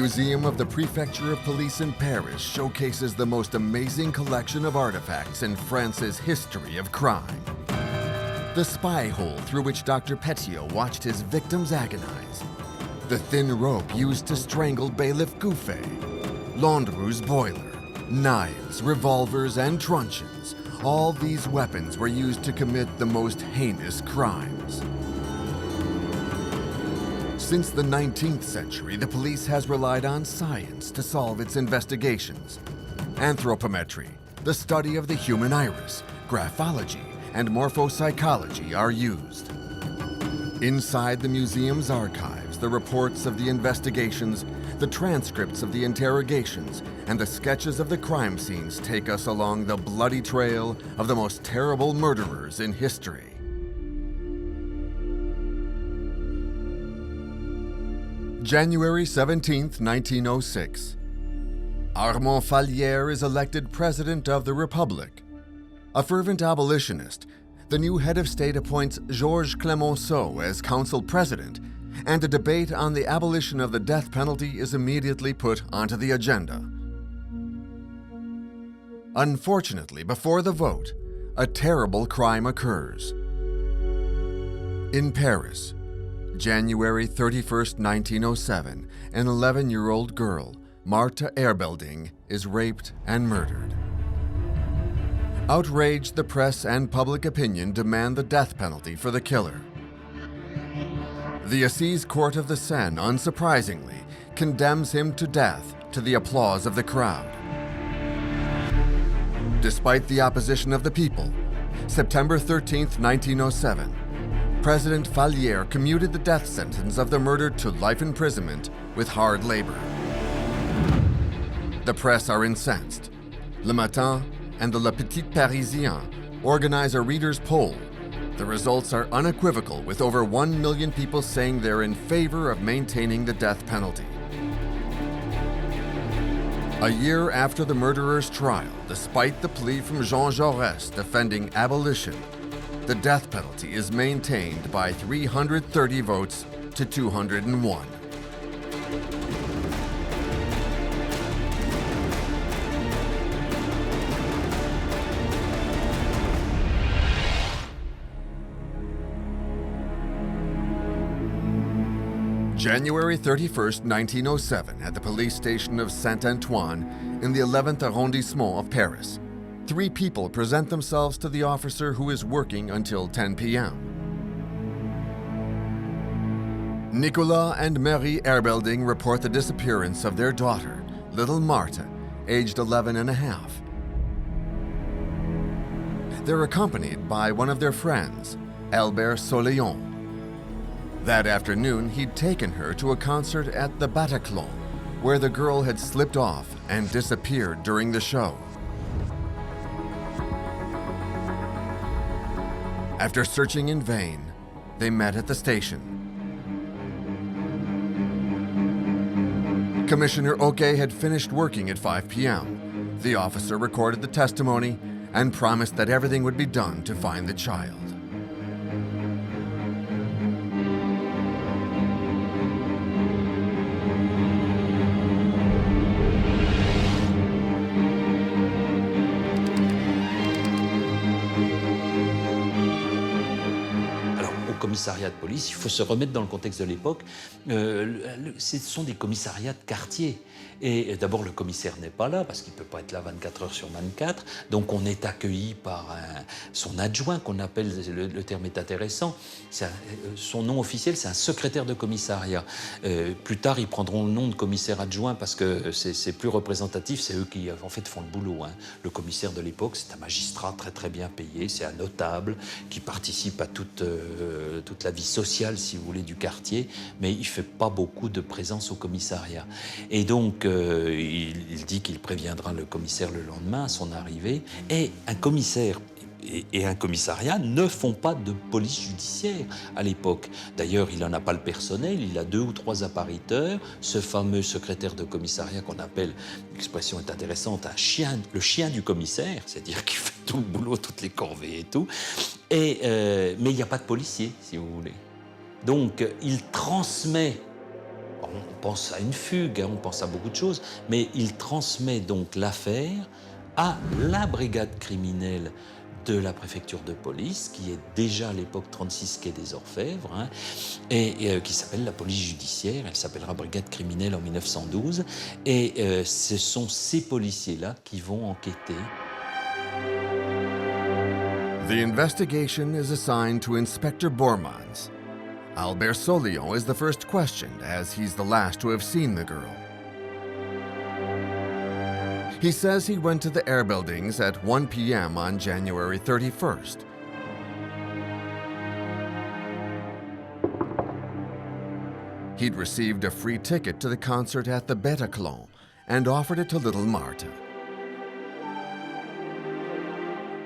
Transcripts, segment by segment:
Museum of the Prefecture of Police in Paris showcases the most amazing collection of artifacts in France's history of crime. The spy hole through which Dr. Petiot watched his victims agonize. The thin rope used to strangle Bailiff Gouffet. Landru's boiler, knives, revolvers, and truncheons. All these weapons were used to commit the most heinous crimes. Since the 19th century, the police has relied on science to solve its investigations. Anthropometry, the study of the human iris, graphology, and morphopsychology are used. Inside the museum's archives, the reports of the investigations, the transcripts of the interrogations, and the sketches of the crime scenes take us along the bloody trail of the most terrible murderers in history. January 17, 1906. Armand Fallières is elected President of the Republic. A fervent abolitionist, the new head of state appoints Georges Clemenceau as council president, and a debate on the abolition of the death penalty is immediately put onto the agenda. Unfortunately, before the vote, a terrible crime occurs. In Paris, January 31, 1907, an 11-year-old girl, Marta Erbelding, is raped and murdered. Outraged, the press and public opinion demand the death penalty for the killer. The Assize Court of the Seine, unsurprisingly, condemns him to death to the applause of the crowd. Despite the opposition of the people, September 13, 1907, President Fallières commuted the death sentence of the murdered to life imprisonment with hard labor. The press are incensed. Le Matin and the Le Petit Parisien organize a readers' poll. The results are unequivocal, with over 1 million people saying they're in favor of maintaining the death penalty. A year after the murderer's trial, despite the plea from Jean Jaurès defending abolition, the death penalty is maintained by 330 votes to 201. January 31, 1907, at the police station of Saint-Antoine in the 11th arrondissement of Paris. 3 people present themselves to the officer who is working until 10 p.m. Nicolas and Marie Erbelding report the disappearance of their daughter, little Marta, aged 11 and a half. They're accompanied by one of their friends, Albert Soleilland. That afternoon, he'd taken her to a concert at the Bataclan, where the girl had slipped off and disappeared during the show. After searching in vain, they met at the station. Commissioner Oquet had finished working at 5 p.m. The officer recorded the testimony and promised that everything would be done to find the child. Commissariat de police, il faut se remettre dans le contexte de l'époque. Ce sont des commissariats de quartier. Et d'abord, le commissaire n'est pas là, parce qu'il ne peut pas être là 24 heures sur 24. Donc, on est accueilli par son adjoint, qu'on appelle, le terme est intéressant, son nom officiel, c'est un secrétaire de commissariat. Plus tard, ils prendront le nom de commissaire adjoint, parce que c'est plus représentatif, c'est eux qui, en fait, font le boulot. Hein. Le commissaire de l'époque, c'est un magistrat très très bien payé, c'est un notable qui participe à toute la vie sociale, si vous voulez, du quartier, mais il ne fait pas beaucoup de présence au commissariat. Et donc, il dit qu'il préviendra le commissaire le lendemain à son arrivée. Et un commissaire et un commissariat ne font pas de police judiciaire à l'époque. D'ailleurs, il n'en a pas le personnel, il a 2 ou 3 appariteurs. Ce fameux secrétaire de commissariat qu'on appelle, l'expression est intéressante, le chien du commissaire, c'est-à-dire qu'il fait tout le boulot, toutes les corvées et tout. Mais il n'y a pas de policier, si vous voulez. Donc, il transmet On pense à une fugue, hein, on pense à beaucoup de choses, mais il transmet donc l'affaire à la brigade criminelle de la préfecture de police, qui est déjà à l'époque 36 quai des Orfèvres, hein, et qui s'appelle la police judiciaire. Elle s'appellera brigade criminelle en 1912. Et ce sont ces policiers-là qui vont enquêter. The investigation is assigned to Inspector Bormans. Albert Soleilland is the first questioned, as he's the last to have seen the girl. He says he went to the Erbeldings at 1 p.m. on January 31st. He'd received a free ticket to the concert at the Bataclan and offered it to little Marta.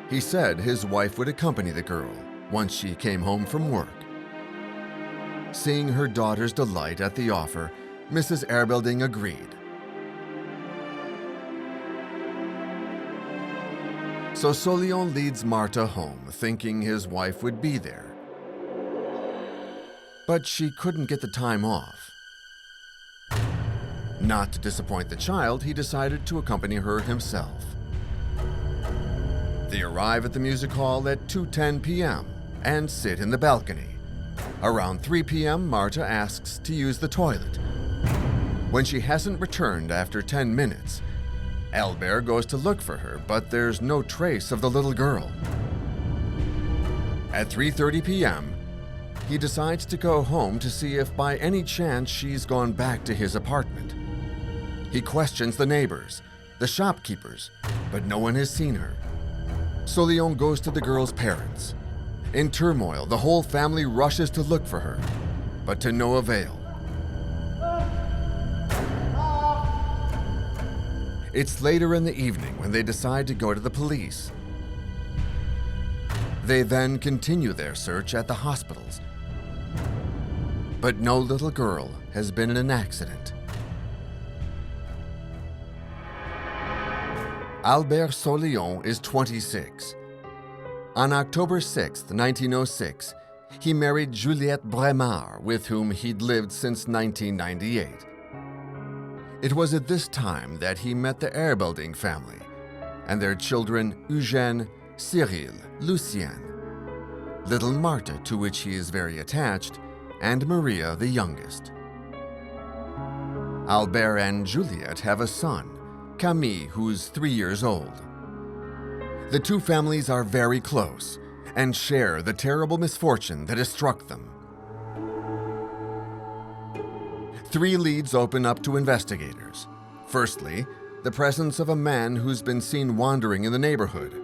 He said his wife would accompany the girl once she came home from work. Seeing her daughter's delight at the offer, Mrs. Erbelding agreed. So Solion leads Marta home, thinking his wife would be there. But she couldn't get the time off. Not to disappoint the child, he decided to accompany her himself. They arrive at the music hall at 2:10 p.m. and sit in the balcony. Around 3 p.m., Marta asks to use the toilet. When she hasn't returned after 10 minutes, Albert goes to look for her, but there's no trace of the little girl. At 3:30 p.m., he decides to go home to see if by any chance she's gone back to his apartment. He questions the neighbors, the shopkeepers, but no one has seen her. Solion goes to the girl's parents. In turmoil, the whole family rushes to look for her, but to no avail. It's later in the evening when they decide to go to the police. They then continue their search at the hospitals. But no little girl has been in an accident. Albert Soleilland is 26. On October 6, 1906, he married Juliette Bremard, with whom he'd lived since 1998. It was at this time that he met the Erbelding family and their children Eugène, Cyril, Lucien, little Marta, to which he is very attached, and Maria, the youngest. Albert and Juliette have a son, Camille, who's 3 years old. The two families are very close and share the terrible misfortune that has struck them. 3 leads open up to investigators. Firstly, the presence of a man who's been seen wandering in the neighborhood.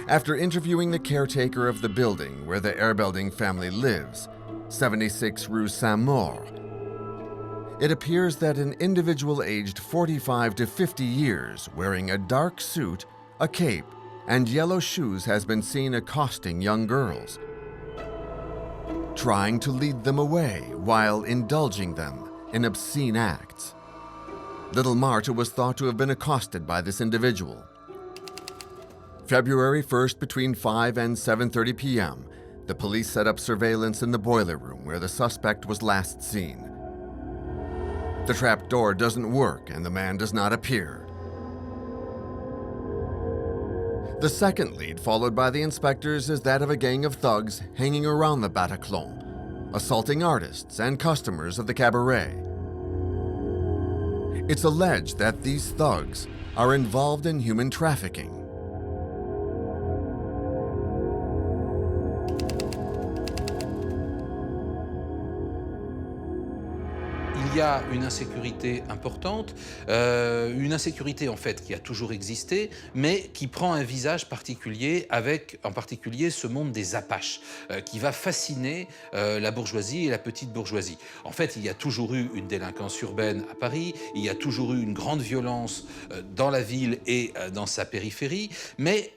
After interviewing the caretaker of the building where the Erbelding family lives, 76 Rue Saint-Maur, it appears that an individual aged 45 to 50 years, wearing a dark suit, a cape, and yellow shoes has been seen accosting young girls, trying to lead them away while indulging them in obscene acts. Little Marta was thought to have been accosted by this individual. February 1st, between 5 and 7:30 p.m., the police set up surveillance in the boiler room where the suspect was last seen. The trap door doesn't work and the man does not appear. The second lead, followed by the inspectors, is that of a gang of thugs hanging around the Bataclan, assaulting artists and customers of the cabaret. It's alleged that these thugs are involved in human trafficking. Il y a une insécurité importante, une insécurité en fait qui a toujours existé, mais qui prend un visage particulier avec en particulier ce monde des Apaches, qui va fasciner la bourgeoisie et la petite bourgeoisie. En fait, il y a toujours eu une délinquance urbaine à Paris, il y a toujours eu une grande violence dans la ville et dans sa périphérie, mais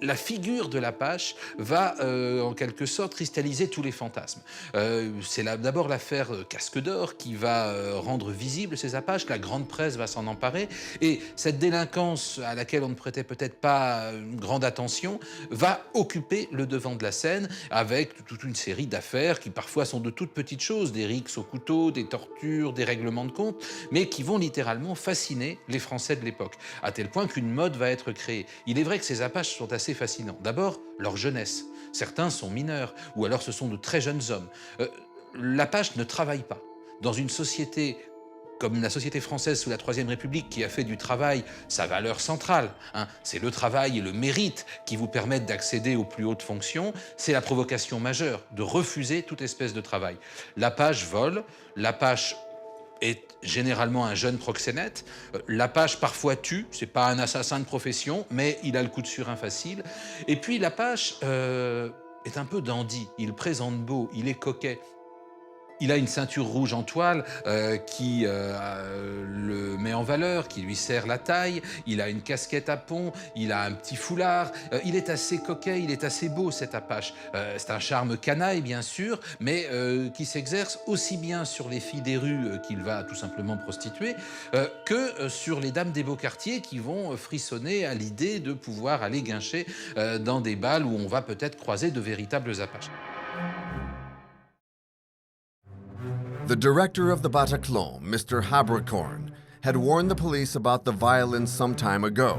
la figure de l'apache va en quelque sorte cristalliser tous les fantasmes. C'est d'abord l'affaire Casque d'Or qui va rendre visibles ces apaches, la grande presse va s'en emparer, et cette délinquance à laquelle on ne prêtait peut-être pas une grande attention va occuper le devant de la scène avec toute une série d'affaires qui parfois sont de toutes petites choses, des rixes au couteau, des tortures, des règlements de compte, mais qui vont littéralement fasciner les Français de l'époque, à tel point qu'une mode va être créée. Il est vrai que ces apaches sont assez fascinants. D'abord, leur jeunesse. Certains sont mineurs, ou alors ce sont de très jeunes hommes. L'apache ne travaille pas. Dans une société comme la société française sous la Troisième République qui a fait du travail sa valeur centrale, hein, c'est le travail et le mérite qui vous permettent d'accéder aux plus hautes fonctions, c'est la provocation majeure de refuser toute espèce de travail. L'apache vole, l'apache est généralement un jeune proxénète. L'apache parfois tue, c'est pas un assassin de profession, mais il a le coup de surin facile. Et puis l'apache est un peu dandy, il présente beau, il est coquet. Il a une ceinture rouge en toile qui le met en valeur, qui lui serre la taille. Il a une casquette à pont, il a un petit foulard. Il est assez coquet, il est assez beau, cet apache. C'est un charme canaille, bien sûr, mais qui s'exerce aussi bien sur les filles des rues qu'il va tout simplement prostituer que sur les dames des beaux quartiers qui vont frissonner à l'idée de pouvoir aller guincher dans des bals où on va peut-être croiser de véritables apaches. The director of the Bataclan, Mr. Haberkorn, had warned the police about the violence some time ago.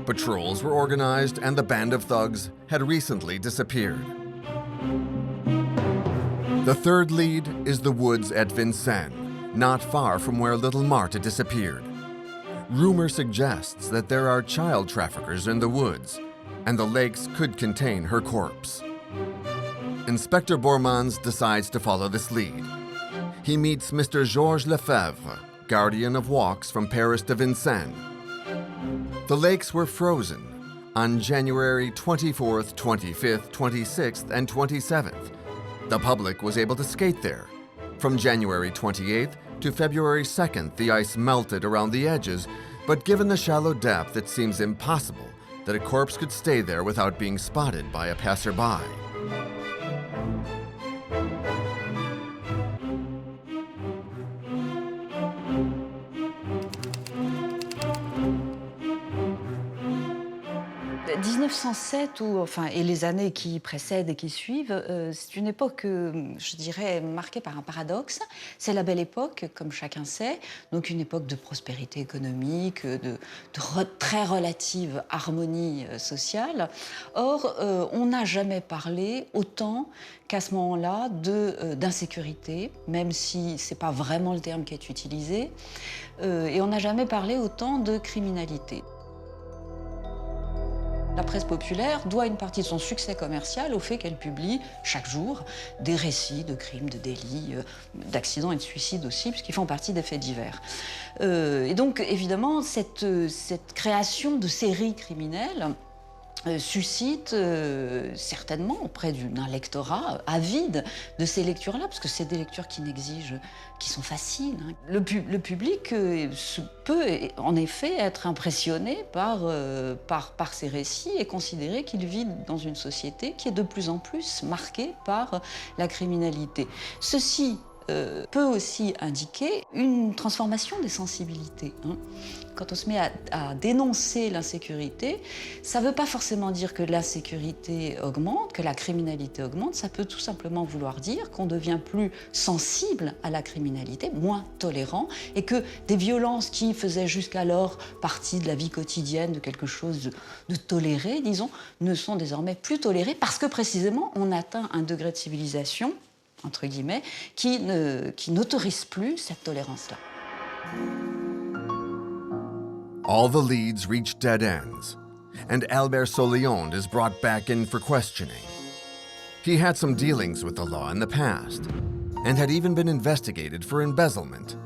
Patrols were organized and the band of thugs had recently disappeared. The third lead is the woods at Vincennes, not far from where little Marta disappeared. Rumor suggests that there are child traffickers in the woods, and the lakes could contain her corpse. Inspector Bormans decides to follow this lead. He meets Mr. Georges Lefebvre, guardian of walks from Paris to Vincennes. The lakes were frozen on January 24th, 25th, 26th, and 27th. The public was able to skate there. From January 28th to February 2nd, the ice melted around the edges, but given the shallow depth, it seems impossible that a corpse could stay there without being spotted by a passerby. « 1907 et les années qui précèdent et qui suivent, c'est une époque, je dirais, marquée par un paradoxe. C'est la belle époque, comme chacun sait, donc une époque de prospérité économique, de très relative harmonie sociale. Or, on n'a jamais parlé autant qu'à ce moment-là d'insécurité, même si ce n'est pas vraiment le terme qui est utilisé, et on n'a jamais parlé autant de criminalité. La presse populaire doit une partie de son succès commercial au fait qu'elle publie chaque jour des récits de crimes, de délits, d'accidents et de suicides aussi, puisqu'ils font partie des faits divers. Et donc, évidemment, cette création de séries criminelles suscite certainement auprès d'un lectorat avide de ces lectures-là, parce que c'est des lectures qui sont faciles. Hein. Le public peut en effet être impressionné par ces récits et considérer qu'il vit dans une société qui est de plus en plus marquée par la criminalité. Ceci peut aussi indiquer une transformation des sensibilités. Hein. Quand on se met à dénoncer l'insécurité, ça ne veut pas forcément dire que l'insécurité augmente, que la criminalité augmente, ça peut tout simplement vouloir dire qu'on devient plus sensible à la criminalité, moins tolérant, et que des violences qui faisaient jusqu'alors partie de la vie quotidienne, de quelque chose de toléré, disons, ne sont désormais plus tolérées parce que précisément on atteint un degré de civilisation, entre guillemets, qui n'autorise plus cette tolérance-là. All the leads reach dead ends, and Albert Soleilland is brought back in for questioning. He had some dealings with the law in the past, and had even been investigated for embezzlement.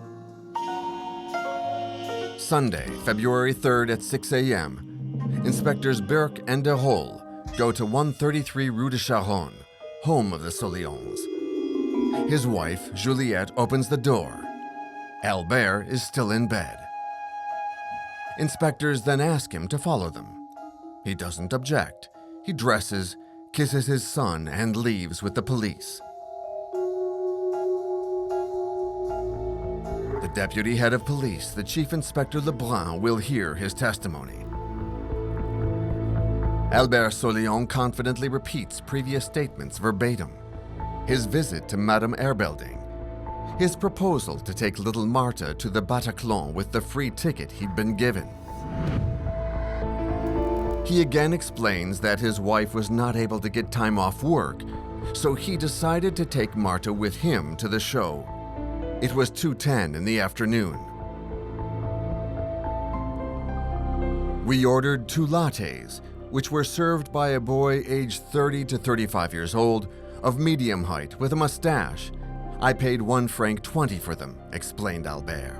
Sunday, February 3rd at 6 a.m., Inspectors Burke and de Hol go to 133 Rue de Charonne, home of the Solions. His wife, Juliette, opens the door. Albert is still in bed. Inspectors then ask him to follow them. He doesn't object. He dresses, kisses his son, and leaves with the police. The deputy head of police, the Chief Inspector Lebrun, will hear his testimony. Albert Soleilland confidently repeats previous statements verbatim. His visit to Madame Erbelding, his proposal to take little Marta to the Bataclan with the free ticket he'd been given. He again explains that his wife was not able to get time off work, so he decided to take Marta with him to the show. It was 2:10 in the afternoon. We ordered 2 lattes, which were served by a boy aged 30 to 35 years old, of medium height with a mustache. I paid 1 franc 20 for them, explained Albert.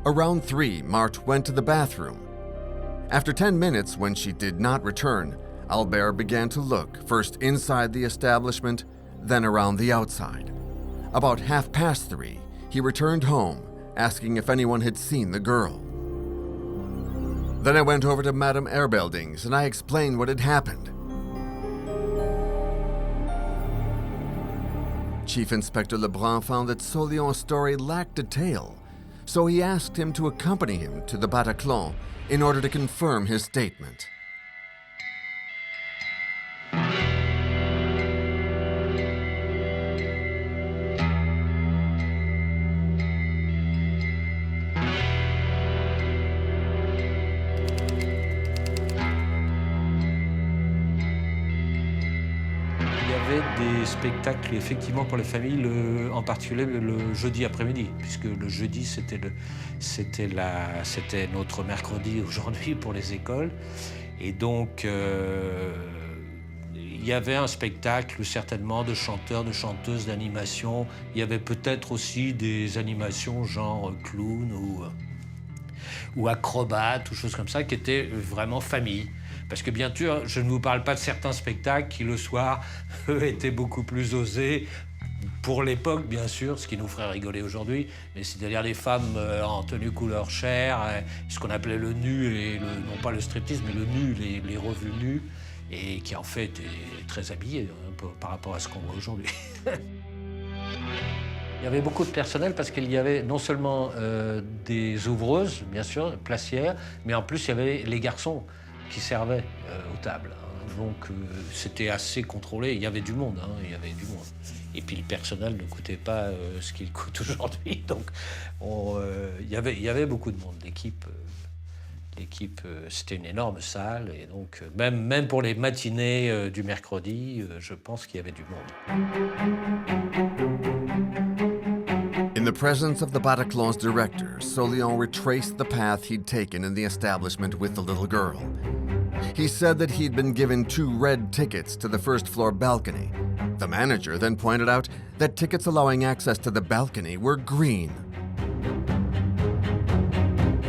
Around 3, Marthe went to the bathroom. After 10 minutes, when she did not return, Albert began to look, first inside the establishment, then around the outside. About 3:30, he returned home, asking if anyone had seen the girl. Then I went over to Madame Erbelding's and I explained what had happened. Chief Inspector Lebrun found that Solion's story lacked detail, so he asked him to accompany him to the Bataclan in order to confirm his statement. Des spectacles effectivement pour les familles, en particulier le jeudi après-midi, puisque le jeudi c'était notre mercredi aujourd'hui pour les écoles, et donc il y avait un spectacle certainement de chanteurs, de chanteuses, d'animation. Il y avait peut-être aussi des animations genre clown ou acrobate ou choses comme ça qui étaient vraiment famille. Parce que bien sûr, je ne vous parle pas de certains spectacles qui, le soir, eux, étaient beaucoup plus osés. Pour l'époque, bien sûr, ce qui nous ferait rigoler aujourd'hui, mais c'est-à-dire les femmes en tenue couleur chair, ce qu'on appelait le nu, et non pas le striptease, mais le nu, les revues nues, et qui en fait étaient très habillées par rapport à ce qu'on voit aujourd'hui. Il y avait beaucoup de personnel parce qu'il y avait non seulement des ouvreuses, bien sûr, placières, mais en plus il y avait les garçons qui servaient aux tables. Donc c'était assez contrôlé. Il y avait du monde, il y avait du monde. Et puis le personnel ne coûtait pas ce qu'il coûte aujourd'hui. Donc il y avait beaucoup de monde. L'équipe, c'était une énorme salle. Et donc même pour les matinées du mercredi, je pense qu'il y avait du monde. In the presence of the Bataclan's director, Solion retraced the path he'd taken in the establishment with the little girl. He said that he'd been given 2 red tickets to the first-floor balcony. The manager then pointed out that tickets allowing access to the balcony were green.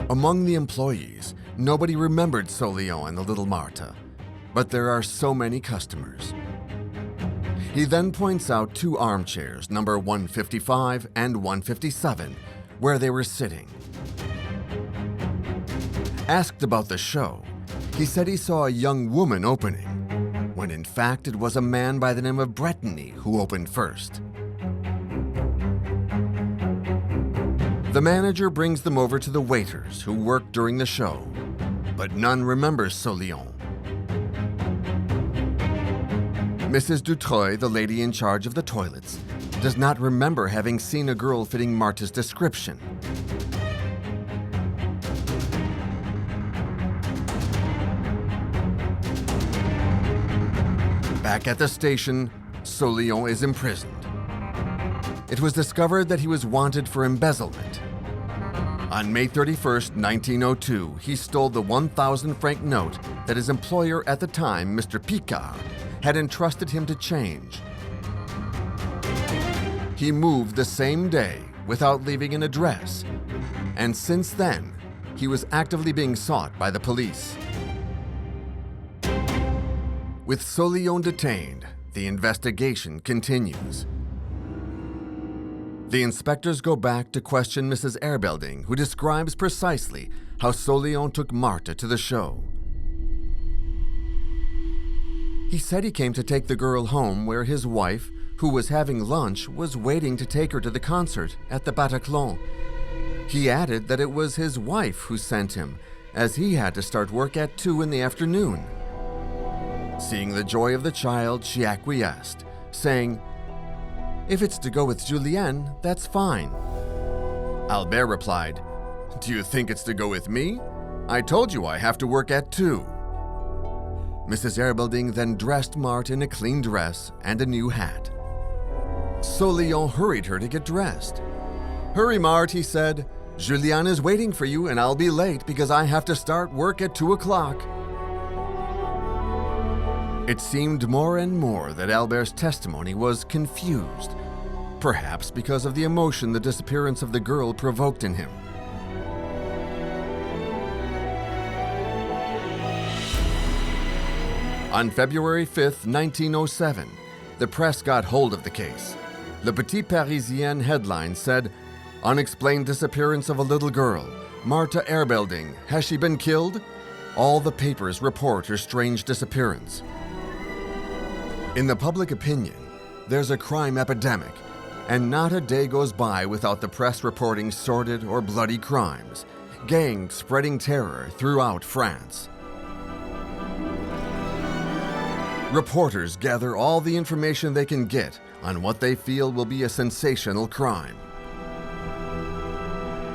Among the employees, nobody remembered Solion and the little Marta, but there are so many customers. He then points out 2 armchairs, number 155 and 157, where they were sitting. Asked about the show, he said he saw a young woman opening, when in fact it was a man by the name of Bretigny who opened first. The manager brings them over to the waiters who worked during the show, but none remembers Solion. Mrs. Dutreuil, the lady in charge of the toilets, does not remember having seen a girl fitting Marta's description. Back at the station, Solion is imprisoned. It was discovered that he was wanted for embezzlement. On May 31st, 1902, he stole the 1,000-franc note that his employer at the time, Mr. Picard, had entrusted him to change. He moved the same day without leaving an address, and since then, he was actively being sought by the police. With Solion detained, the investigation continues. The inspectors go back to question Mrs. Erbelding, who describes precisely how Solion took Marta to the show. He said he came to take the girl home where his wife, who was having lunch, was waiting to take her to the concert at the Bataclan. He added that it was his wife who sent him, as he had to start work at 2 in the afternoon. Seeing the joy of the child, she acquiesced, saying, "If it's to go with Julienne, that's fine." Albert replied, "Do you think it's to go with me? I told you I have to work at 2. Mrs. Erbelding then dressed Marthe in a clean dress and a new hat. Solion hurried her to get dressed. "Hurry, Marthe," he said. "Julienne is waiting for you and I'll be late because I have to start work at 2 o'clock. It seemed more and more that Albert's testimony was confused, perhaps because of the emotion the disappearance of the girl provoked in him. On February 5, 1907, the press got hold of the case. Le Petit Parisien headline said, "Unexplained disappearance of a little girl. Marta Erbelding. Has she been killed?" All the papers report her strange disappearance. In the public opinion, there's a crime epidemic, and not a day goes by without the press reporting sordid or bloody crimes, gangs spreading terror throughout France. Reporters gather all the information they can get on what they feel will be a sensational crime.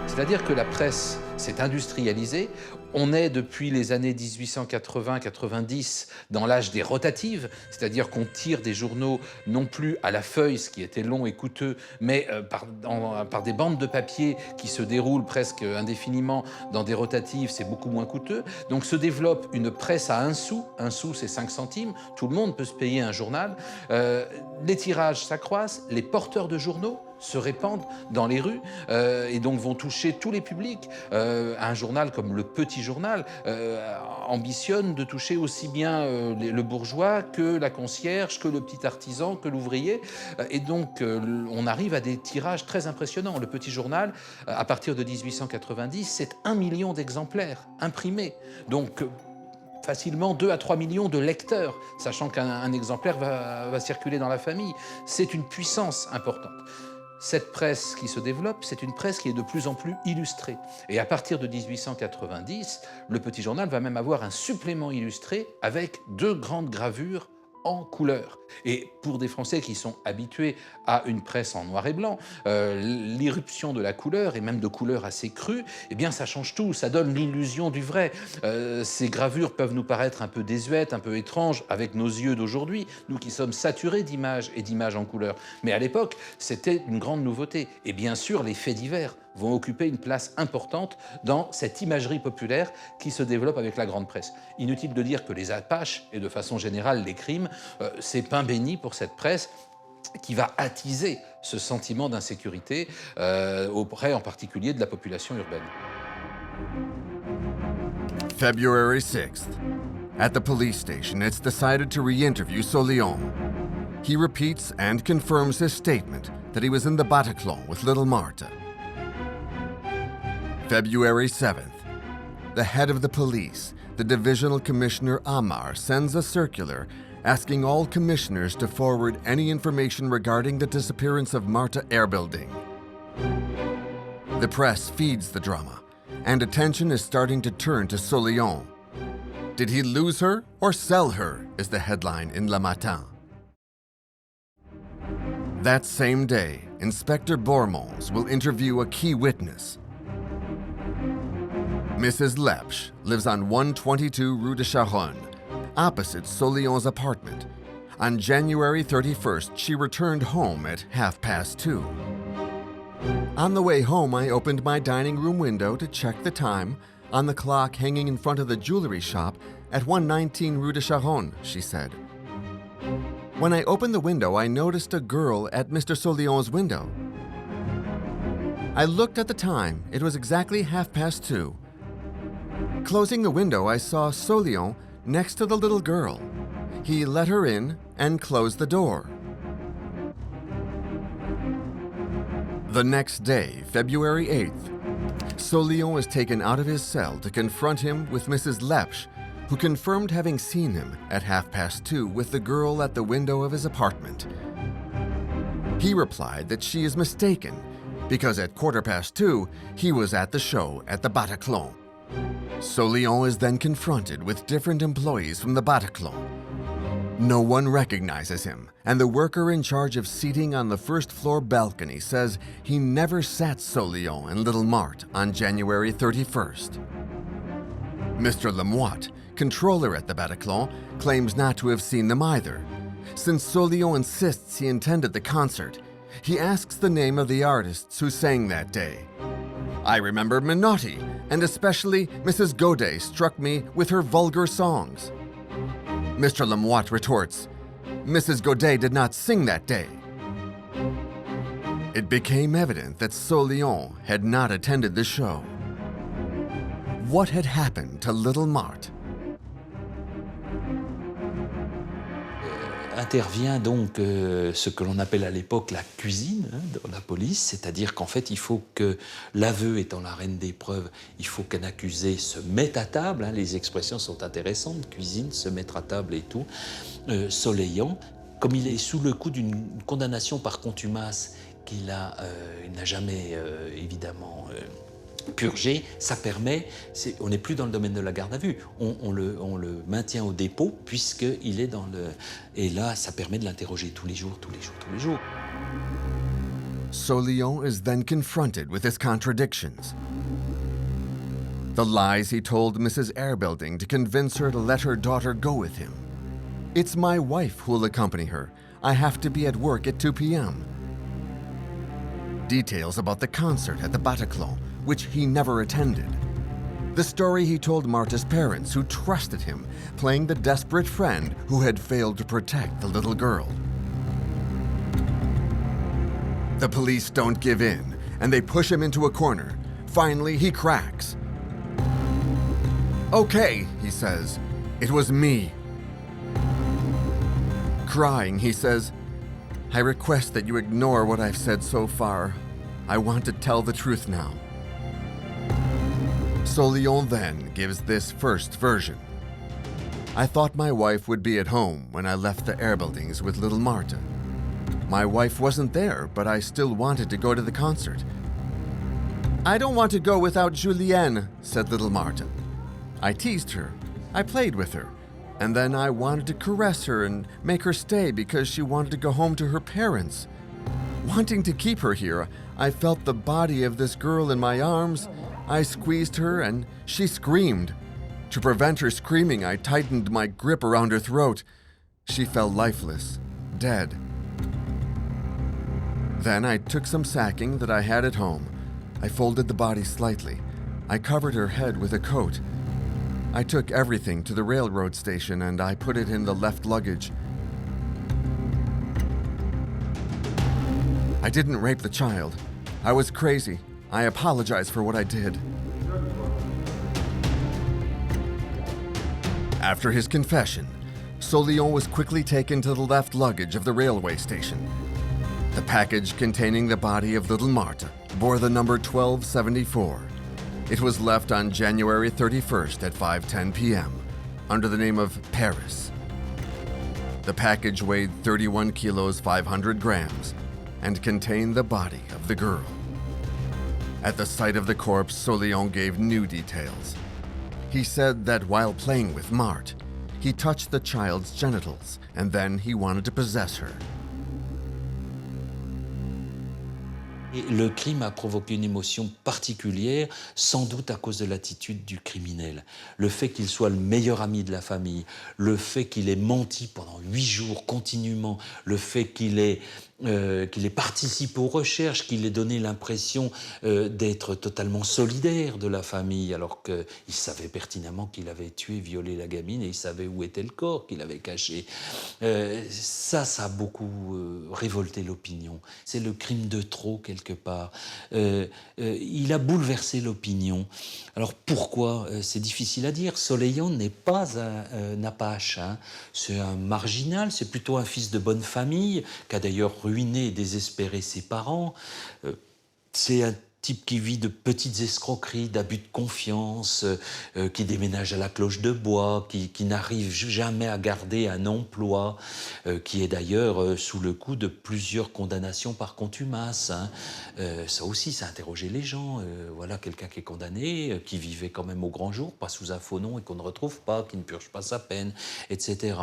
C'est-à-dire que la presse s'est industrialisée. On est depuis les années 1880-90 dans l'âge des rotatives, c'est-à-dire qu'on tire des journaux non plus à la feuille, ce qui était long et coûteux, mais par des bandes de papier qui se déroulent presque indéfiniment dans des rotatives, c'est beaucoup moins coûteux. Donc se développe une presse à 1 sou. 1 sou, c'est 5 centimes. Tout le monde peut se payer un journal. Les tirages s'accroissent, les porteurs de journaux se répandent dans les rues et donc vont toucher tous les publics. Un journal comme Le Petit Journal ambitionne de toucher aussi bien le bourgeois que la concierge, que le petit artisan, que l'ouvrier. Et donc on arrive à des tirages très impressionnants. Le Petit Journal, à partir de 1890, c'est 1 million d'exemplaires imprimés. Donc facilement 2 à 3 millions de lecteurs, sachant qu'un exemplaire va circuler dans la famille. C'est une puissance importante. Cette presse qui se développe, c'est une presse qui est de plus en plus illustrée. Et à partir de 1890, le Petit Journal va même avoir un supplément illustré avec 2 grandes gravures en couleur. Et pour des Français qui sont habitués à une presse en noir et blanc, l'irruption de la couleur, et même de couleurs assez crues, eh bien ça change tout, ça donne l'illusion du vrai. Ces gravures peuvent nous paraître un peu désuètes, un peu étranges avec nos yeux d'aujourd'hui, nous qui sommes saturés d'images et d'images en couleur. Mais à l'époque, c'était une grande nouveauté. Et bien sûr, les faits divers vont occuper une place importante dans cette imagerie populaire qui se développe avec la grande presse. Inutile de dire que les apaches, et de façon générale les crimes, c'est pain béni pour cette presse qui va attiser ce sentiment d'insécurité auprès en particulier de la population urbaine. February 6th. At the police station, it's decided to re-interview Solion. He repeats and confirms his statement that he was in the Bataclan with little Marta. February 7th. The head of the police, the Divisional Commissioner Amar, sends a circular asking all commissioners to forward any information regarding the disappearance of Marta Erbelding. The press feeds the drama, and attention is starting to turn to Solion. Did he lose her or sell her, is the headline in Le Matin. That same day, Inspector Bourmons will interview a key witness. Mrs. Lepsch lives on 122 Rue de Charonne, opposite Solion's apartment. On January 31st, she returned home at 2:30. On the way home, I opened my dining room window to check the time on the clock hanging in front of the jewelry shop at 119 Rue de Charonne, she said. When I opened the window, I noticed a girl at Mr. Solion's window. I looked at the time. It was exactly 2:30. Closing the window, I saw Solion next to the little girl. He let her in and closed the door. The next day, February 8th, Solion is taken out of his cell to confront him with Mrs. Lepsch, who confirmed having seen him at 2:30 with the girl at the window of his apartment. He replied that she is mistaken because at 2:15 he was at the show at the Bataclan. Solion is then confronted with different employees from the Bataclan. No one recognizes him, and the worker in charge of seating on the first-floor balcony says he never sat Solion and Little Marthe on January 31st. Mr. Lemoine, controller at the Bataclan, claims not to have seen them either. Since Solion insists he attended the concert, he asks the name of the artists who sang that day. I remember Minotti, and especially Mrs. Godet struck me with her vulgar songs. Mr. Lemoine retorts, Mrs. Godet did not sing that day. It became evident that Solion had not attended the show. What had happened to Little Marthe? Intervient donc ce que l'on appelle à l'époque la cuisine dans la police, c'est-à-dire qu'en fait il faut que l'aveu étant la reine des preuves, il faut qu'un accusé se mette à table, les expressions sont intéressantes, cuisine, se mettre à table et tout. Soleilland, comme il est sous le coup d'une condamnation par contumace qu'il n'a jamais évidemment purgé, ça permet, on n'est plus dans le domaine de la garde à vue, on le maintient au dépôt puisqu'il est dans le... Et là, ça permet de l'interroger tous les jours. Solion is then confronted with his contradictions. The lies he told Mrs. Erbelding to convince her to let her daughter go with him. It's my wife who will accompany her. I have to be at work at 2 p.m. Details about the concert at the Bataclan, which he never attended. The story he told Marta's parents, who trusted him, playing the desperate friend who had failed to protect the little girl. The police don't give in, and they push him into a corner. Finally, he cracks. Okay, he says, it was me. Crying, he says, I request that you ignore what I've said so far. I want to tell the truth now. Solion then gives this first version. I thought my wife would be at home when I left the Erbeldings with little Marta. My wife wasn't there, but I still wanted to go to the concert. I don't want to go without Julienne, said little Marta. I teased her. I played with her. And then I wanted to caress her and make her stay because she wanted to go home to her parents. Wanting to keep her here, I felt the body of this girl in my arms. I squeezed her and she screamed. To prevent her screaming, I tightened my grip around her throat. She fell lifeless, dead. Then I took some sacking that I had at home. I folded the body slightly. I covered her head with a coat. I took everything to the railroad station and I put it in the left luggage. I didn't rape the child. I was crazy. I apologize for what I did. After his confession, Solion was quickly taken to the left luggage of the railway station. The package containing the body of little Marta bore the number 1274. It was left on January 31st at 5:10 p.m. under the name of Paris. The package weighed 31 kilos 500 grams and contained the body of the girl. At the sight of the corpse, Solion gave new details. He said that while playing with Marthe, he touched the child's genitals and then he wanted to possess her. Et le crime a provoqué une émotion particulière, sans doute à cause de l'attitude du criminel. Le fait qu'il soit le meilleur ami de la famille, le fait qu'il ait menti pendant 8 jours continuellement, le fait qu'il ait participé aux recherches, qu'il ait donné l'impression d'être totalement solidaire de la famille, alors qu'il savait pertinemment qu'il avait tué, violé la gamine et il savait où était le corps qu'il avait caché. Ça a beaucoup révolté l'opinion. C'est le crime de trop, quelque part. Il a bouleversé l'opinion. Alors pourquoi? C'est difficile à dire. Soleilland n'est pas un apache. C'est un marginal, c'est plutôt un fils de bonne famille, qui a d'ailleurs ruiné et désespéré ses parents. C'est un type qui vit de petites escroqueries, d'abus de confiance, qui déménage à la cloche de bois, qui n'arrive jamais à garder un emploi, qui est d'ailleurs sous le coup de plusieurs condamnations par contumace. Hein. Ça aussi, ça a interrogé les gens. Voilà quelqu'un qui est condamné, qui vivait quand même au grand jour, pas sous un faux nom et qu'on ne retrouve pas, qui ne purge pas sa peine, etc.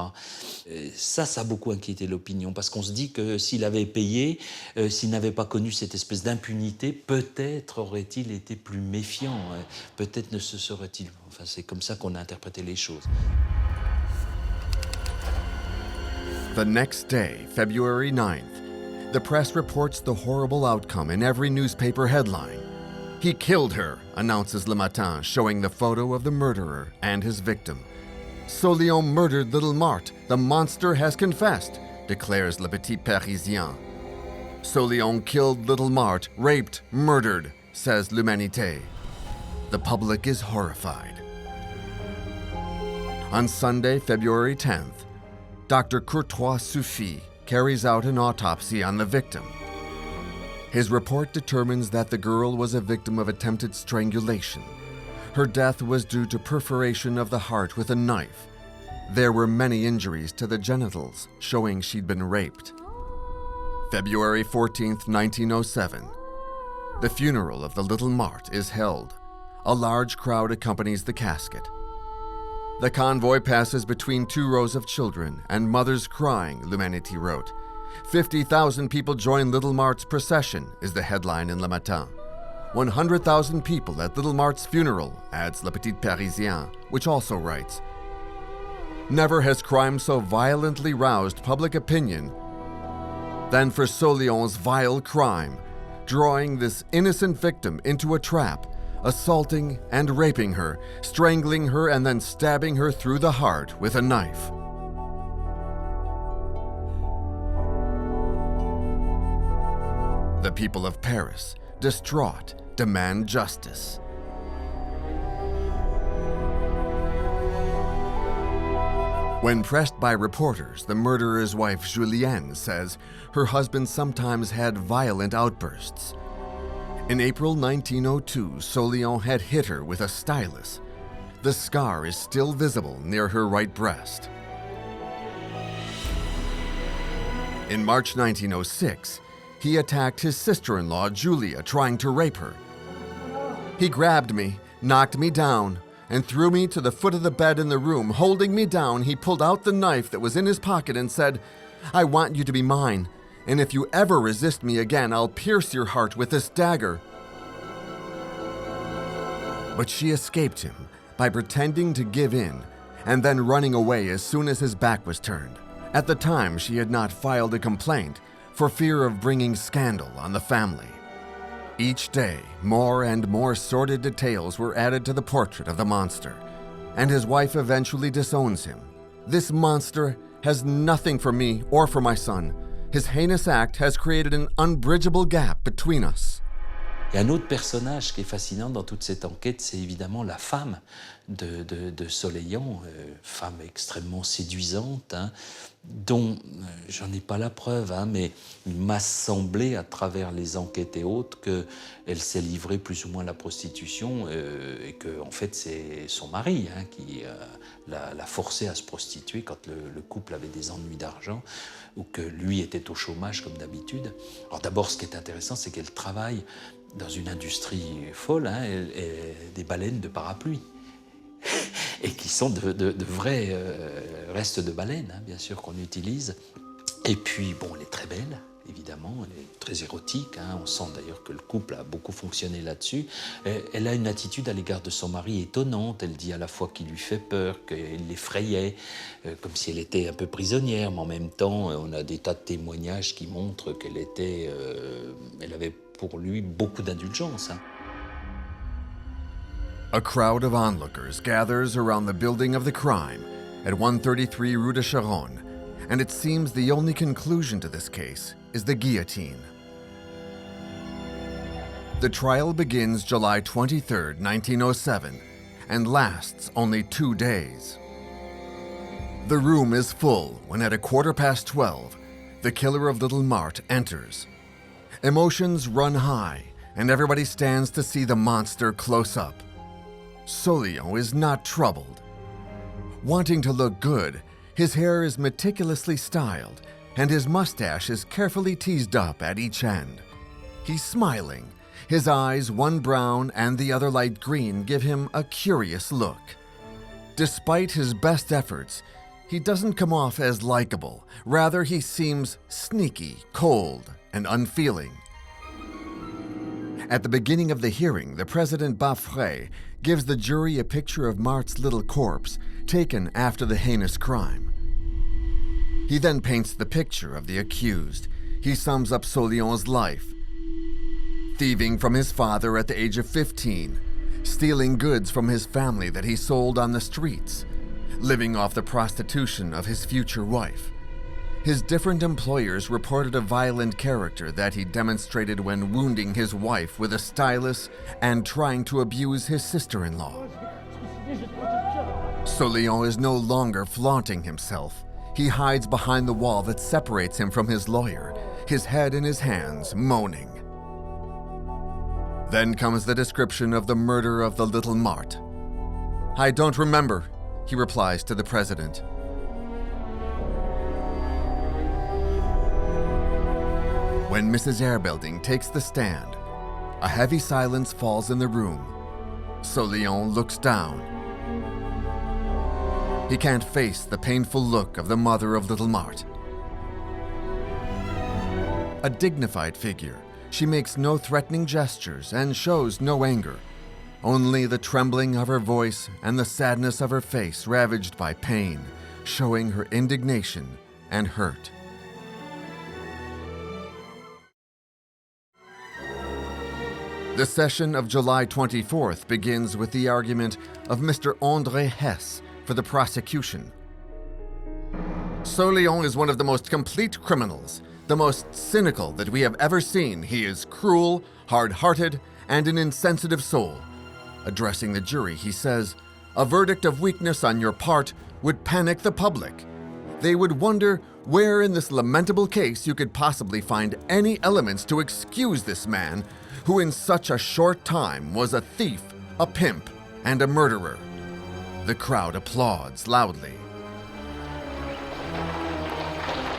Ça a beaucoup inquiété l'opinion, parce qu'on se dit que s'il avait payé, s'il n'avait pas connu cette espèce d'impunité, peut-être aurait-il été plus méfiant, peut-être ne se serait-il... Enfin, c'est comme ça qu'on a interprété les choses. The next day, February 9th, the press reports the horrible outcome in every newspaper headline. He killed her, announces Le Matin, showing the photo of the murderer and his victim. Solion murdered little Marthe. The monster has confessed, declares Le Petit Parisien. Solion killed little Marthe, raped, murdered, says L'Humanité. The public is horrified. On Sunday, February 10th, Dr. Courtois Suffit carries out an autopsy on the victim. His report determines that the girl was a victim of attempted strangulation. Her death was due to perforation of the heart with a knife. There were many injuries to the genitals, showing she'd been raped. February 14th, 1907. The funeral of the little Marthe is held. A large crowd accompanies the casket. The convoy passes between two rows of children and mothers crying, L'Humanité wrote. 50,000 people join little Marthe's procession, is the headline in Le Matin. 100,000 people at little Marthe's funeral, adds Le Petit Parisien, which also writes. Never has crime so violently roused public opinion than for Solion's vile crime, drawing this innocent victim into a trap, assaulting and raping her, strangling her and then stabbing her through the heart with a knife. The people of Paris, distraught, demand justice. When pressed by reporters, the murderer's wife Julienne says her husband sometimes had violent outbursts. In April 1902, Solion had hit her with a stylus. The scar is still visible near her right breast. In March 1906, he attacked his sister-in-law, Julia, trying to rape her. He grabbed me, knocked me down, and threw me to the foot of the bed in the room. Holding me down, he pulled out the knife that was in his pocket and said, "I want you to be mine, and if you ever resist me again, I'll pierce your heart with this dagger." But she escaped him by pretending to give in and then running away as soon as his back was turned. At the time, she had not filed a complaint for fear of bringing scandal on the family. Each day, more and more sordid details were added to the portrait of the monster, and his wife eventually disowns him. This monster has nothing for me or for my son. His heinous act has created an unbridgeable gap between us. Et un autre personnage qui est fascinant dans toute cette enquête, c'est évidemment la femme de Soleilland, femme extrêmement séduisante, hein, dont j'en ai pas la preuve, hein, mais il m'a semblé à travers les enquêtes et autres qu'elle s'est livrée plus ou moins à la prostitution et que en fait c'est son mari hein, qui l'a forcé à se prostituer quand le couple avait des ennuis d'argent ou que lui était au chômage comme d'habitude. Alors d'abord, ce qui est intéressant, c'est qu'elle travaille dans une industrie folle, hein, des baleines de parapluie, et qui sont de vrais restes de baleines, hein, bien sûr, qu'on utilise. Et puis, bon, elle est très belle, évidemment, elle est très érotique, hein, on sent d'ailleurs que le couple a beaucoup fonctionné là-dessus. Elle a une attitude à l'égard de son mari étonnante, elle dit à la fois qu'il lui fait peur, qu'il l'effrayait, comme si elle était un peu prisonnière, mais en même temps, on a des tas de témoignages qui montrent qu'elle avait pour lui beaucoup d'indulgence. Hein. A crowd of onlookers gathers around the building of the crime at 133 Rue de Charonne, and it seems the only conclusion to this case is the guillotine. The trial begins July 23, 1907, and lasts only 2 days. The room is full when at 12:15, the killer of little Marthe enters. Emotions run high, and everybody stands to see the monster close up. Solion is not troubled. Wanting to look good, his hair is meticulously styled, and his mustache is carefully teased up at each end. He's smiling. His eyes, one brown and the other light green, give him a curious look. Despite his best efforts, he doesn't come off as likable. Rather, he seems sneaky, cold, and unfeeling. At the beginning of the hearing, the President Baffray gives the jury a picture of Mart's little corpse, taken after the heinous crime. He then paints the picture of the accused. He sums up Solion's life. Thieving from his father at the age of 15, stealing goods from his family that he sold on the streets, living off the prostitution of his future wife. His different employers reported a violent character that he demonstrated when wounding his wife with a stylus and trying to abuse his sister-in-law. Solion is no longer flaunting himself. He hides behind the wall that separates him from his lawyer, his head in his hands, moaning. Then comes the description of the murder of the little Marthe. "I don't remember," he replies to the president. When Mrs. Erbelding takes the stand, a heavy silence falls in the room. Solion looks down. He can't face the painful look of the mother of little Marthe. A dignified figure, she makes no threatening gestures and shows no anger, only the trembling of her voice and the sadness of her face ravaged by pain, showing her indignation and hurt. The session of July 24th begins with the argument of Mr. André Hess for the prosecution. "Solion is one of the most complete criminals, the most cynical that we have ever seen. He is cruel, hard-hearted, and an insensitive soul." Addressing the jury, he says, "A verdict of weakness on your part would panic the public. They would wonder where in this lamentable case you could possibly find any elements to excuse this man who in such a short time was a thief, a pimp, and a murderer." The crowd applauds loudly.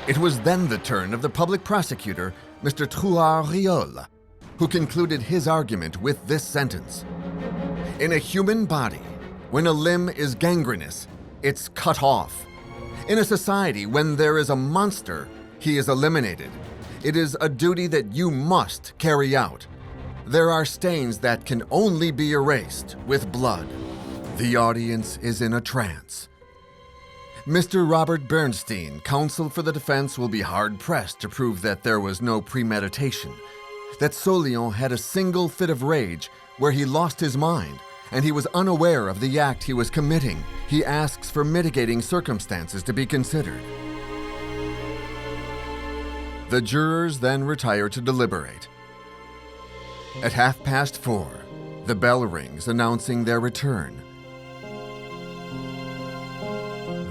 It was then the turn of the public prosecutor, Mr. Trouard-Riolle, who concluded his argument with this sentence: "In a human body, when a limb is gangrenous, it's cut off. In a society, when there is a monster, he is eliminated. It is a duty that you must carry out. There are stains that can only be erased with blood." The audience is in a trance. Mr. Robert Bernstein, counsel for the defense, will be hard-pressed to prove that there was no premeditation, that Solion had a single fit of rage where he lost his mind, and he was unaware of the act he was committing. He asks for mitigating circumstances to be considered. The jurors then retire to deliberate. At 4:30, the bell rings announcing their return.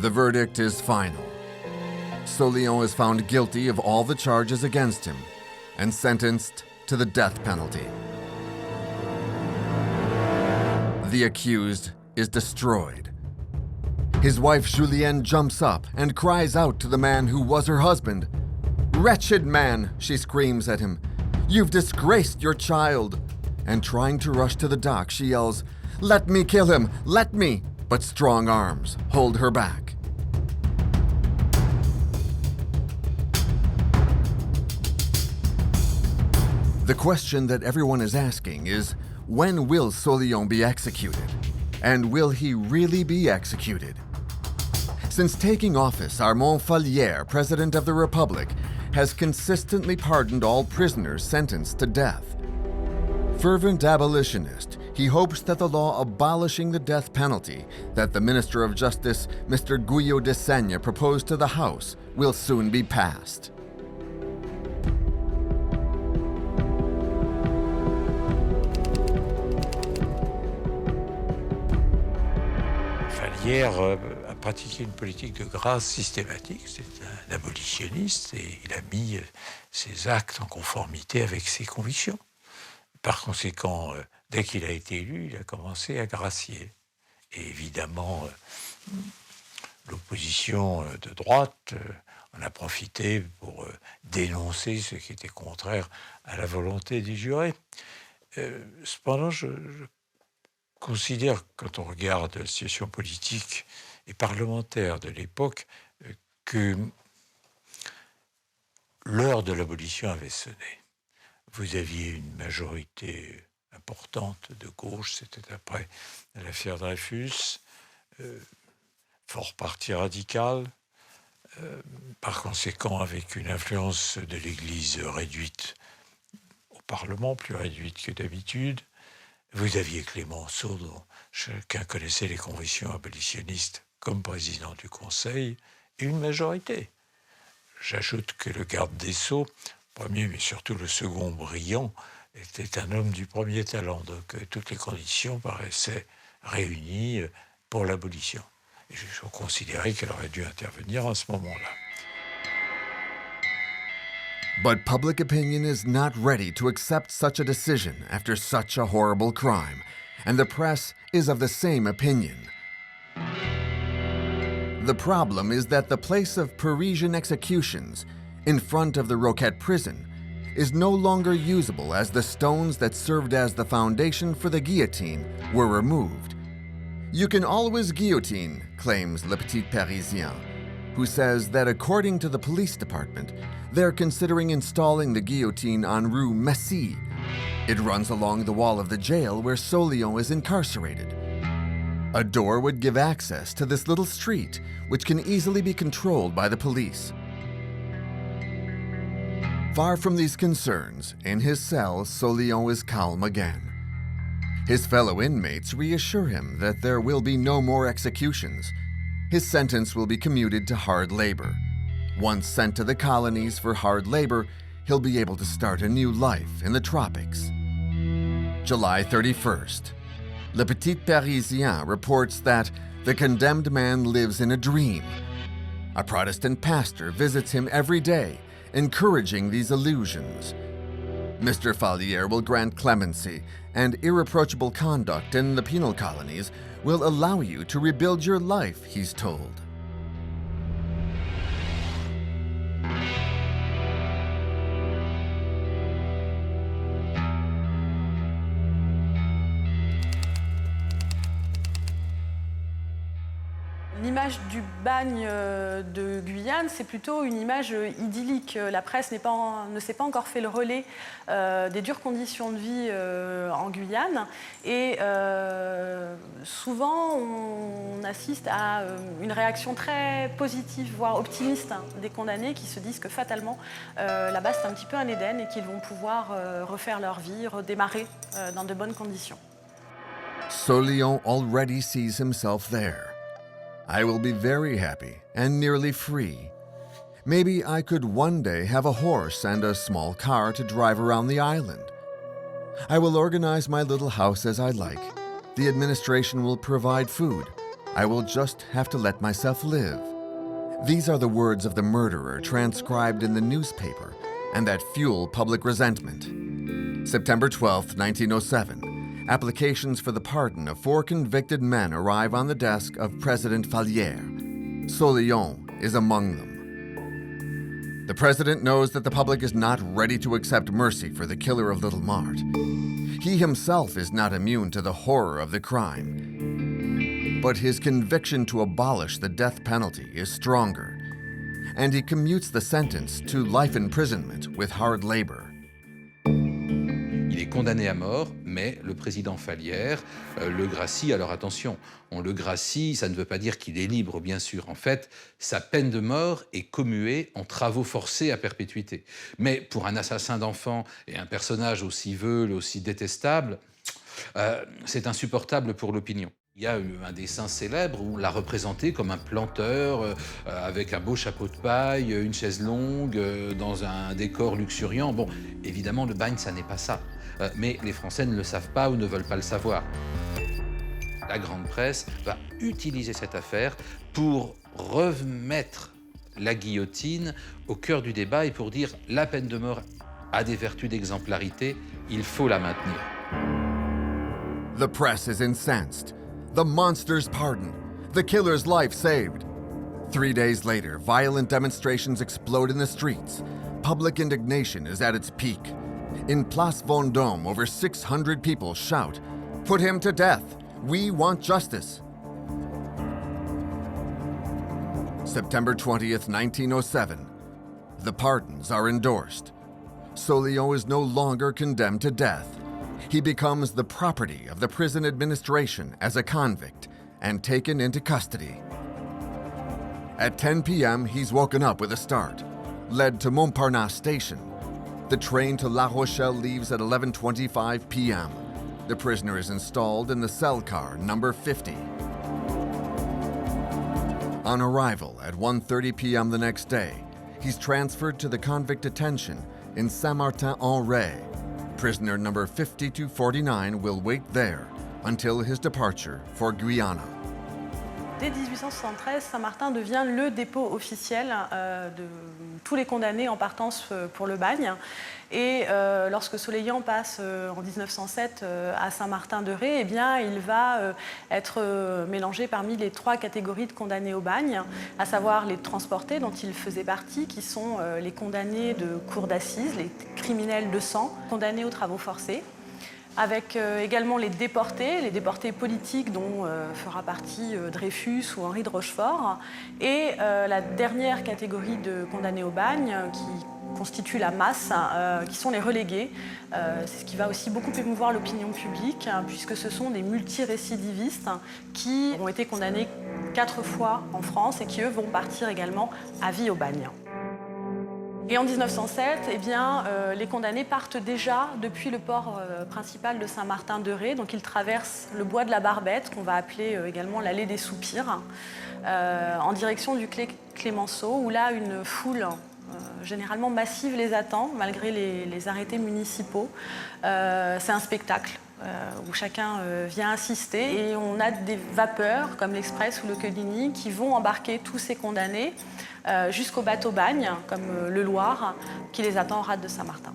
The verdict is final. Solion is found guilty of all the charges against him and sentenced to the death penalty. The accused is destroyed. His wife Julienne jumps up and cries out to the man who was her husband. "Wretched man," she screams at him, "you've disgraced your child." And trying to rush to the dock, she yells, "Let me kill him, let me!" But strong arms hold her back. The question that everyone is asking is, when will Solion be executed? And will he really be executed? Since taking office, Armand Fallières, President of the Republic, has consistently pardoned all prisoners sentenced to death. Fervent abolitionist, he hopes that the law abolishing the death penalty that the Minister of Justice, Mr. Guillotine, proposed to the House will soon be passed. Fallières a pratiqué une politique de grâce systématique. C'est un abolitionniste et il a mis ses actes en conformité avec ses convictions. par conséquent, dès qu'il a été élu, il a commencé à gracier. Et évidemment, l'opposition de droite en a profité pour dénoncer ce qui était contraire à la volonté des jurés. Cependant, je considère, quand on regarde la situation politique et parlementaire de l'époque, que l'heure de l'abolition avait sonné. Vous aviez une majorité importante de gauche, c'était après l'affaire Dreyfus, fort parti radical, par conséquent avec une influence de l'Église réduite au Parlement, plus réduite que d'habitude. Vous aviez Clémenceau, dont chacun connaissait les convictions abolitionnistes, comme président du Conseil, et une majorité. J'ajoute que le garde des Sceaux, premier mais surtout le second brillant, était un homme du premier talent, donc toutes les conditions paraissaient réunies pour l'abolition. Et je considérais qu'elle aurait dû intervenir à ce moment-là. But public opinion is not ready to accept such a decision after such a horrible crime, and the press is of the same opinion. The problem is that the place of Parisian executions, in front of the Roquette prison, is no longer usable as the stones that served as the foundation for the guillotine were removed. You can always guillotine, claims Le Petit Parisien, who says that according to the police department, they're considering installing the guillotine on Rue Messy. It runs along the wall of the jail where Solion is incarcerated. A door would give access to this little street, which can easily be controlled by the police. Far from these concerns, in his cell, Solion is calm again. His fellow inmates reassure him that there will be no more executions. His sentence will be commuted to hard labor. Once sent to the colonies for hard labor, he'll be able to start a new life in the tropics. July 31st. Le Petit Parisien reports that the condemned man lives in a dream. A Protestant pastor visits him every day, encouraging these illusions. Mr. Fallière will grant clemency, and irreproachable conduct in the penal colonies will allow you to rebuild your life, he's told. L'image du bagne de Guyane, c'est plutôt une image idyllique. La presse ne s'est pas encore fait le relais des dures conditions de vie en Guyane. Et souvent, on assiste à une réaction très positive, voire optimiste, des condamnés qui se disent que fatalement, là-bas, c'est un petit peu un Éden et qu'ils vont pouvoir refaire leur vie, redémarrer dans de bonnes conditions. Solion already sees himself there. I will be very happy and nearly free. Maybe I could one day have a horse and a small car to drive around the island. I will organize my little house as I like. The administration will provide food. I will just have to let myself live. These are the words of the murderer transcribed in the newspaper and that fuel public resentment. September 12, 1907. Applications for the pardon of 4 convicted men arrive on the desk of President Fallière. Solion is among them. The president knows that the public is not ready to accept mercy for the killer of little Marthe. He himself is not immune to the horror of the crime. But his conviction to abolish the death penalty is stronger, and he commutes the sentence to life imprisonment with hard labor. Il est condamné à mort, mais le président Fallière le gracie. Alors attention, on le gracie, ça ne veut pas dire qu'il est libre, bien sûr. En fait, sa peine de mort est commuée en travaux forcés à perpétuité. Mais pour un assassin d'enfants et un personnage aussi veule, aussi détestable, c'est insupportable pour l'opinion. Il y a un dessin célèbre où on l'a représenté comme un planteur avec un beau chapeau de paille, une chaise longue, dans un décor luxuriant. Bon, évidemment, le bagne, ça n'est pas ça. Mais les Français ne le savent pas ou ne veulent pas le savoir. La grande presse va utiliser cette affaire pour remettre la guillotine au cœur du débat et pour dire la peine de mort a des vertus d'exemplarité, il faut la maintenir. The press is incensed. The monster's pardoned. The killer's life saved. 3 days later, violent demonstrations explode in the streets. Public indignation is at its peak. In Place Vendôme, over 600 people shout, "Put him to death! We want justice!" September 20th, 1907. The pardons are endorsed. Solion is no longer condemned to death. He becomes the property of the prison administration as a convict and taken into custody. At 10 p.m., he's woken up with a start, led to Montparnasse station. The train to La Rochelle leaves at 11:25 p.m. The prisoner is installed in the cell car number 50. On arrival at 1:30 p.m. the next day, he's transferred to the convict detention in Saint-Martin-en-Retz. Prisoner number 5249 will wait there until his departure for Guyana. Dès 1873, Saint-Martin devient le dépôt officiel de tous les condamnés en partance pour le bagne. Et lorsque Soleilland passe en 1907 à Saint-Martin-de-Retz, eh bien, il va être mélangé parmi les 3 catégories de condamnés au bagne, à savoir les transportés, dont il faisait partie, qui sont les condamnés de cour d'assises, les criminels de sang, condamnés aux travaux forcés, avec également les déportés politiques dont fera partie Dreyfus ou Henri de Rochefort, et la dernière catégorie de condamnés au bagne qui constitue la masse, qui sont les relégués. C'est ce qui va aussi beaucoup émouvoir l'opinion publique, puisque ce sont des multirécidivistes qui ont été condamnés 4 fois en France et qui, eux, vont partir également à vie au bagne. Et en 1907, eh bien, les condamnés partent déjà depuis le port principal de Saint-Martin-de-Retz. Donc ils traversent le bois de la Barbette, qu'on va appeler également l'allée des Soupirs, en direction du Clémenceau, où là, une foule généralement massive les attend, malgré les arrêtés municipaux. C'est un spectacle où chacun vient assister. Et on a des vapeurs, comme l'Express ou le Guillotine, qui vont embarquer tous ces condamnés jusqu'au bateau bagne, comme le Loir, qui les attend en rade de Saint-Martin.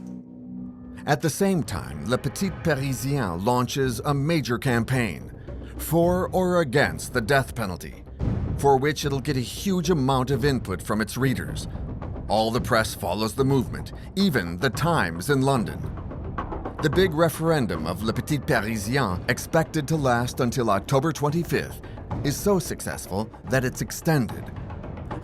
At the same time, Le Petit Parisien launches a major campaign, for or against the death penalty, for which it'll get a huge amount of input from its readers. All the press follows the movement, even the Times in London. The big referendum of Le Petit Parisien, expected to last until October 25th, is so successful that it's extended.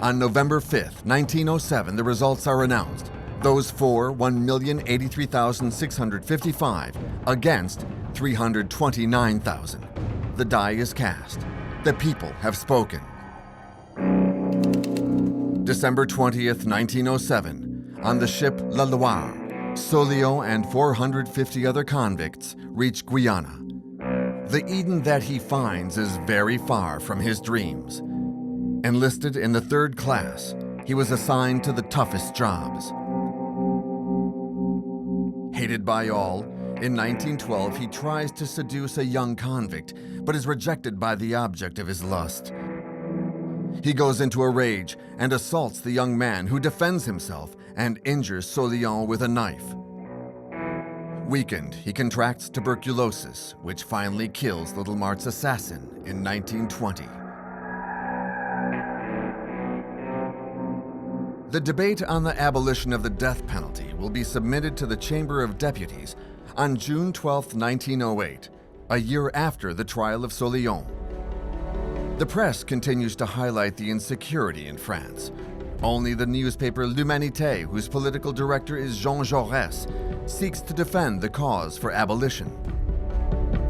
On November 5th, 1907, the results are announced. Those for 1,083,655 against 329,000. The die is cast. The people have spoken. December 20th, 1907, on the ship La Loire, Solion and 450 other convicts reach Guyana. The Eden that he finds is very far from his dreams. Enlisted in the 3rd class, he was assigned to the toughest jobs. Hated by all, in 1912 he tries to seduce a young convict, but is rejected by the object of his lust. He goes into a rage and assaults the young man, who defends himself and injures Solion with a knife. Weakened, he contracts tuberculosis, which finally kills little Mart's assassin in 1920. The debate on the abolition of the death penalty will be submitted to the Chamber of Deputies on June 12, 1908, a year after the trial of Solion. The press continues to highlight the insecurity in France. Only the newspaper L'Humanité, whose political director is Jean Jaurès, seeks to defend the cause for abolition.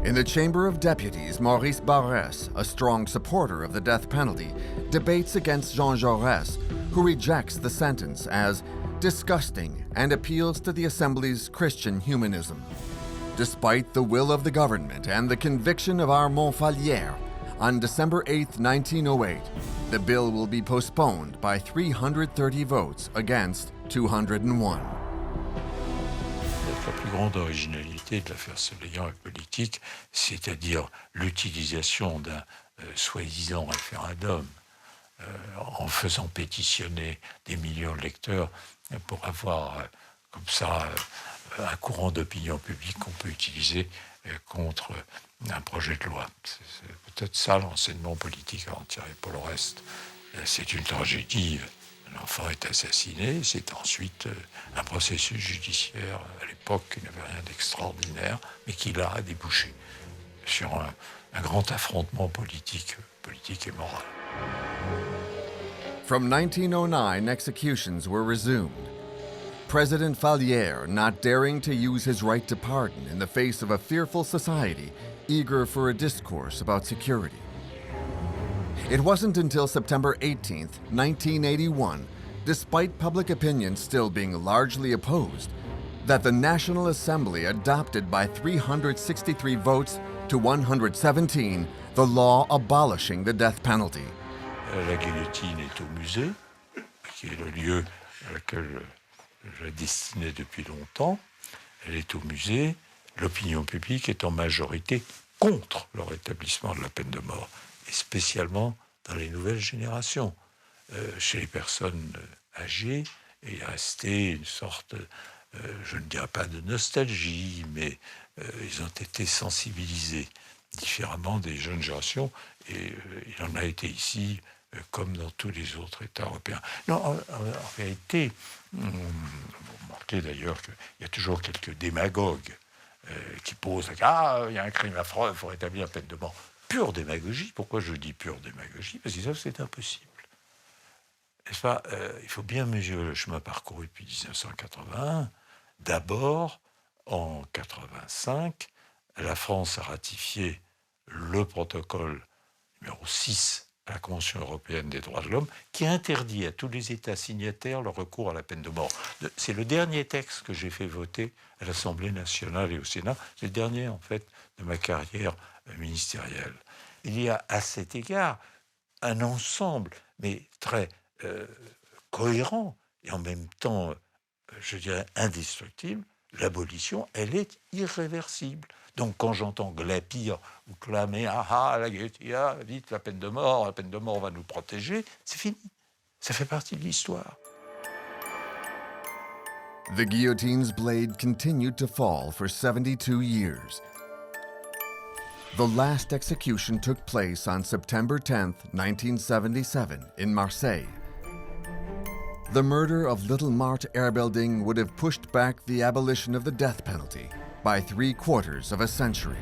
In the Chamber of Deputies, Maurice Barrès, a strong supporter of the death penalty, debates against Jean Jaurès, who rejects the sentence as disgusting and appeals to the Assembly's Christian humanism. Despite the will of the government and the conviction of Armand Fallières, on December 8, 1908, the bill will be postponed by 330 votes against 201. La plus grande originalité de l'affaire Soleilland est politique, c'est-à-dire l'utilisation d'un soi-disant référendum en faisant pétitionner des millions de lecteurs pour avoir comme ça un courant d'opinion publique qu'on peut utiliser contre un projet de loi. C'est peut-être ça l'enseignement politique à en tirer. Pour le reste, c'est une tragédie. L'enfant est assassiné. C'est ensuite un processus judiciaire à l'époque qui n'avait rien d'extraordinaire, mais qui là a débouché sur un grand affrontement politique et moral. From 1909, executions were resumed. President Fallières, not daring to use his right to pardon in the face of a fearful society eager for a discourse about security. It wasn't until September 18, 1981, despite public opinion still being largely opposed, that the National Assembly adopted by 363 votes to 117 the law abolishing the death penalty. La guillotine est au musée, qui est le lieu à lequel je la destinais depuis longtemps. Elle est au musée. L'opinion publique est en majorité contre le rétablissement de la peine de mort, et spécialement dans les nouvelles générations. Chez les personnes âgées, il est resté une sorte, je ne dirais pas de nostalgie, mais ils ont été sensibilisés différemment des jeunes générations, et il en a été ici comme dans tous les autres États européens. Non, en réalité, vous remarquez d'ailleurs qu'il y a toujours quelques démagogues qui posent « Ah, il y a un crime affreux, il faut rétablir la peine de mort ». Pure démagogie. Pourquoi je dis pure démagogie? Parce qu'ils savent que c'est impossible. N'est-ce pas? Il faut bien mesurer le chemin parcouru depuis 1981. D'abord, en 1985, la France a ratifié le protocole numéro 6 à la Convention européenne des droits de l'homme, qui interdit à tous les États signataires le recours à la peine de mort. C'est le dernier texte que j'ai fait voter à l'Assemblée nationale et au Sénat. C'est le dernier, en fait, de ma carrière ministérielle. Il y a à cet égard un ensemble, mais très cohérent et en même temps, je dirais, indestructible. L'abolition, elle est irréversible. Donc, quand j'entends glapir ou clamer « Ah, la guillotine, vite, la peine de mort va nous protéger », c'est fini. Ça fait partie de l'histoire. The guillotine's blade continued to fall for 72 years. The last execution took place on September 10, 1977, in Marseille. The murder of little Marta Erbelding would have pushed back the abolition of the death penalty by 3/4 of a century.